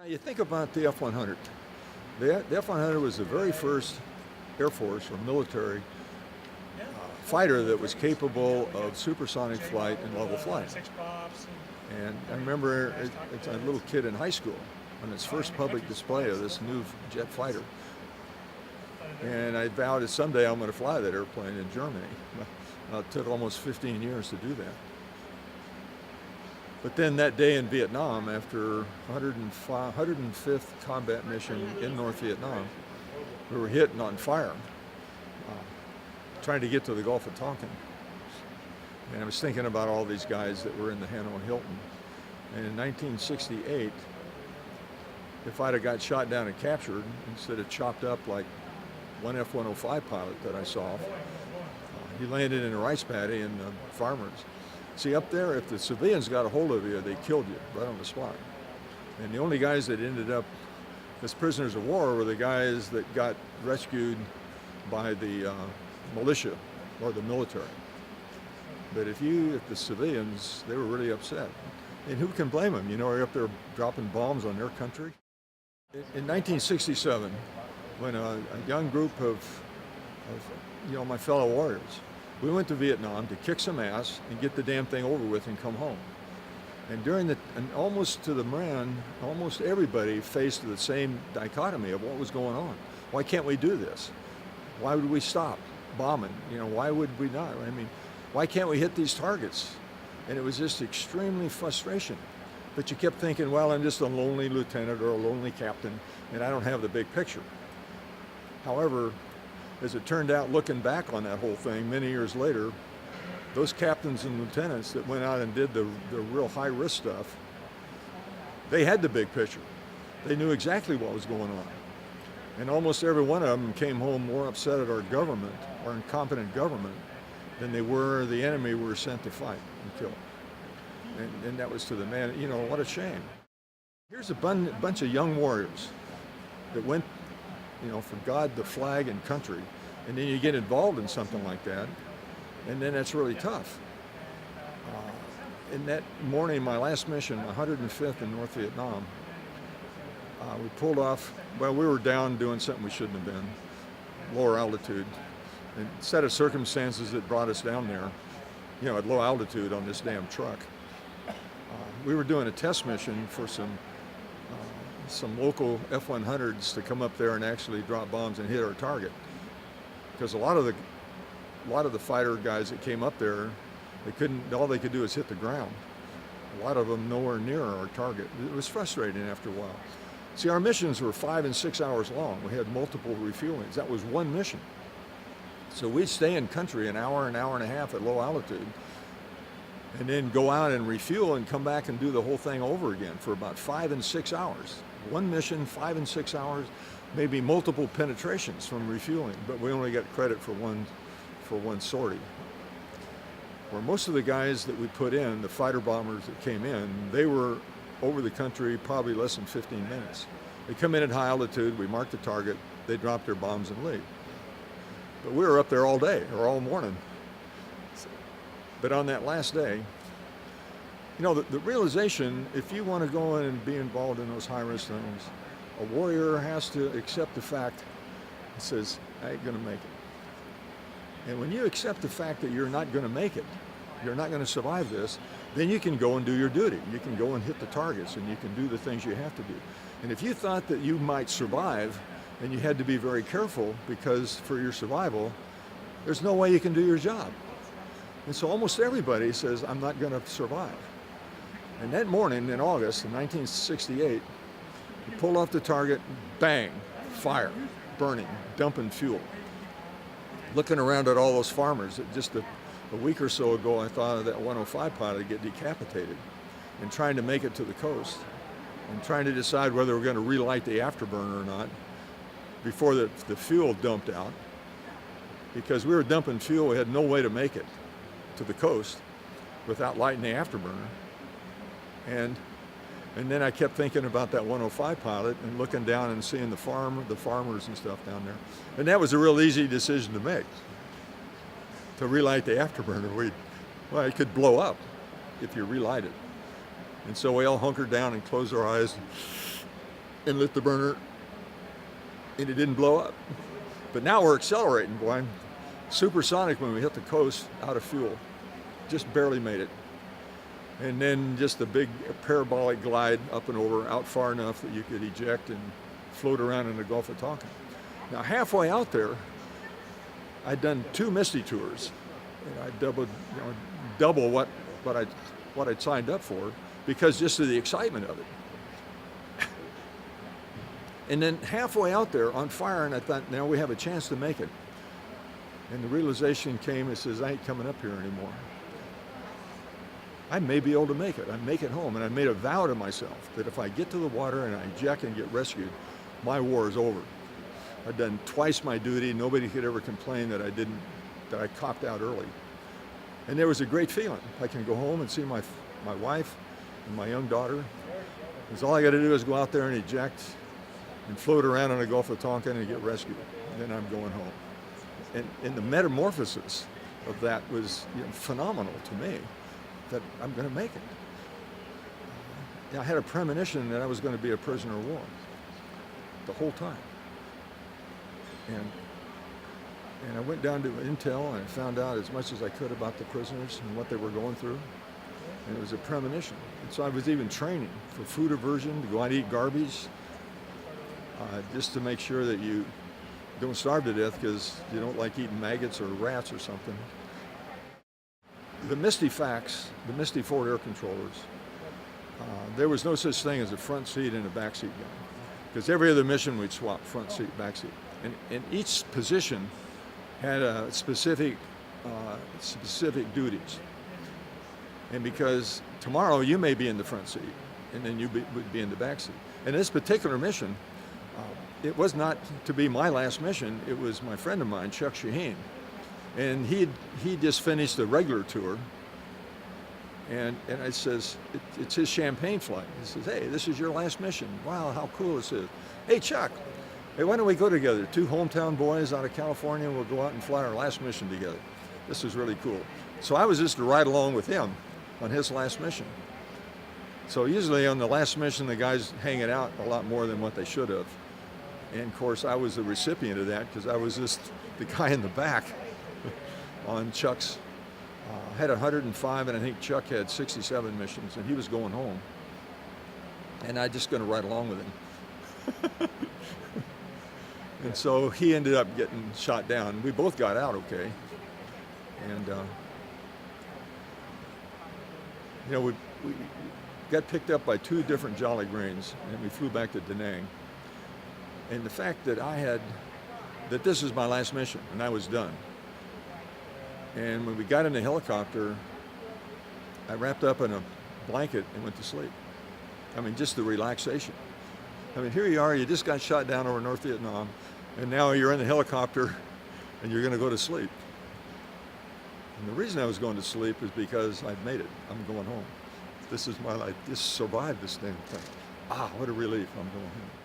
Now you think about the F-100. The F-100 was the very first Air Force or military fighter that was capable of supersonic flight and level flight. And I remember as a little kid in high school on its first public display of this new jet fighter. And I vowed that someday I'm going to fly that airplane in Germany. It took almost 15 years to do that. But then that day in Vietnam, after 105th combat mission in North Vietnam, we were hit and on fire, trying to get to the Gulf of Tonkin. And I was thinking about all these guys that were in the Hanoi Hilton. And in 1968, if I'd have got shot down and captured instead of chopped up like one F-105 pilot that I saw, he landed in a rice paddy and the farmers. See, up there, if the civilians got a hold of you, they killed you right on the spot. And the only guys that ended up as prisoners of war were the guys that got rescued by the militia or the military. But if the civilians, they were really upset. And who can blame them? You know, they're up there dropping bombs on their country. In 1967, when a young group of my fellow warriors, we went to Vietnam to kick some ass and get the damn thing over with and come home. And almost to the man, almost everybody faced the same dichotomy of what was going on. Why can't we do this? Why would we stop bombing? You know, why would we not? I mean, why can't we hit these targets? And it was just extremely frustration. But you kept thinking, well, I'm just a lonely lieutenant or a lonely captain, and I don't have the big picture. However, as it turned out, looking back on that whole thing many years later, those captains and lieutenants that went out and did the real high-risk stuff, they had the big picture. They knew exactly what was going on. And almost every one of them came home more upset at our government, our incompetent government, than they were the enemy we were sent to fight and kill. And that was to the man, you know, what a shame. Here's a bunch of young warriors that went, you know, for God, the flag, and country. And then you get involved in something like that, and then that's really tough. In that morning, my last mission, 105th in North Vietnam, we pulled off, well, we were down doing something we shouldn't have been, lower altitude. And set of circumstances that brought us down there, you know, at low altitude on this damn truck. We were doing a test mission for some local F-100s to come up there and actually drop bombs and hit our target. Because a lot of the fighter guys that came up there, all they could do is hit the ground. A lot of them nowhere near our target. It was frustrating after a while. See, our missions were 5 and 6 hours long. We had multiple refuelings. That was one mission. So we'd stay in country an hour and a half at low altitude, and then go out and refuel and come back and do the whole thing over again for about 5 and 6 hours. One mission, 5 and 6 hours, maybe multiple penetrations from refueling, but we only got credit for one sortie. Where most of the guys that we put in, the fighter bombers that came in, they were over the country probably less than 15 minutes. They come in at high altitude, we mark the target, they drop their bombs and leave. But we were up there all day or all morning. But on that last day, you know, the realization, if you want to go in and be involved in those high-risk things, a warrior has to accept the fact, it says, I ain't going to make it. And when you accept the fact that you're not going to make it, you're not going to survive this, then you can go and do your duty. You can go and hit the targets, and you can do the things you have to do. And if you thought that you might survive, and you had to be very careful because for your survival, there's no way you can do your job. And so almost everybody says, I'm not going to survive. And that morning in August of 1968, we pulled off the target, bang, fire, burning, dumping fuel. Looking around at all those farmers, just a week or so ago, I thought of that 105 pilot get decapitated, and trying to make it to the coast, and trying to decide whether we're going to relight the afterburner or not before the fuel dumped out. Because we were dumping fuel, we had no way to make it to the coast without lighting the afterburner. And then I kept thinking about that 105 pilot and looking down and seeing the farmers and stuff down there. And that was a real easy decision to make, to relight the afterburner. Well, it could blow up if you relight it. And so we all hunkered down and closed our eyes and lit the burner, and it didn't blow up. But now we're accelerating, boy. I'm supersonic when we hit the coast, out of fuel. Just barely made it. And then just a big parabolic glide up and over, out far enough that you could eject and float around in the Gulf of Tonkin. Now halfway out there, I'd done 2 Misty tours. And I double what I'd signed up for, because just of the excitement of it. And then halfway out there on fire, and I thought, now we have a chance to make it. And the realization came, it says, I ain't coming up here anymore. I may be able to make it. I make it home. And I made a vow to myself that if I get to the water and I eject and get rescued, my war is over. I'd done twice my duty. Nobody could ever complain that I copped out early. And there was a great feeling. I can go home and see my wife and my young daughter. Because all I got to do is go out there and eject and float around in the Gulf of Tonkin and get rescued. And then I'm going home. And the metamorphosis of that was phenomenal to me, that I'm going to make it. I had a premonition that I was going to be a prisoner of war the whole time. And I went down to Intel and I found out as much as I could about the prisoners and what they were going through. And it was a premonition. And so I was even training for food aversion, to go out and eat garbage, just to make sure that you don't starve to death because you don't like eating maggots or rats or something. The Misty facts, the Misty forward air controllers, there was no such thing as a front seat and a back seat guy, because every other mission we'd swap front seat, back seat. And each position had a specific duties. And because tomorrow you may be in the front seat and then you would be in the back seat. And this particular mission, it was not to be my last mission. It was my friend of mine, Chuck Shaheen. And he just finished the regular tour. And I says, it's his champagne flight. He says, hey, this is your last mission. Wow, how cool this is. Hey, Chuck, hey, why don't we go together? 2 hometown boys out of California, we'll go out and fly our last mission together. This is really cool. So I was just to ride along with him on his last mission. So usually on the last mission, the guys hang it out a lot more than what they should have. And of course, I was the recipient of that because I was just the guy in the back on Chuck's. I had 105, and I think Chuck had 67 missions, and he was going home. And I just going to ride along with him. And so he ended up getting shot down. We both got out okay. And, we got picked up by 2 different Jolly Greens, and we flew back to Da Nang. And the fact that that this was my last mission, and I was done. And when we got in the helicopter, I wrapped up in a blanket and went to sleep. I mean, just the relaxation. I mean, here you are, you just got shot down over North Vietnam, and now you're in the helicopter and you're going to go to sleep. And the reason I was going to sleep is because I'd made it. I'm going home. This is my life. Just survived this damn thing. What a relief. I'm going home.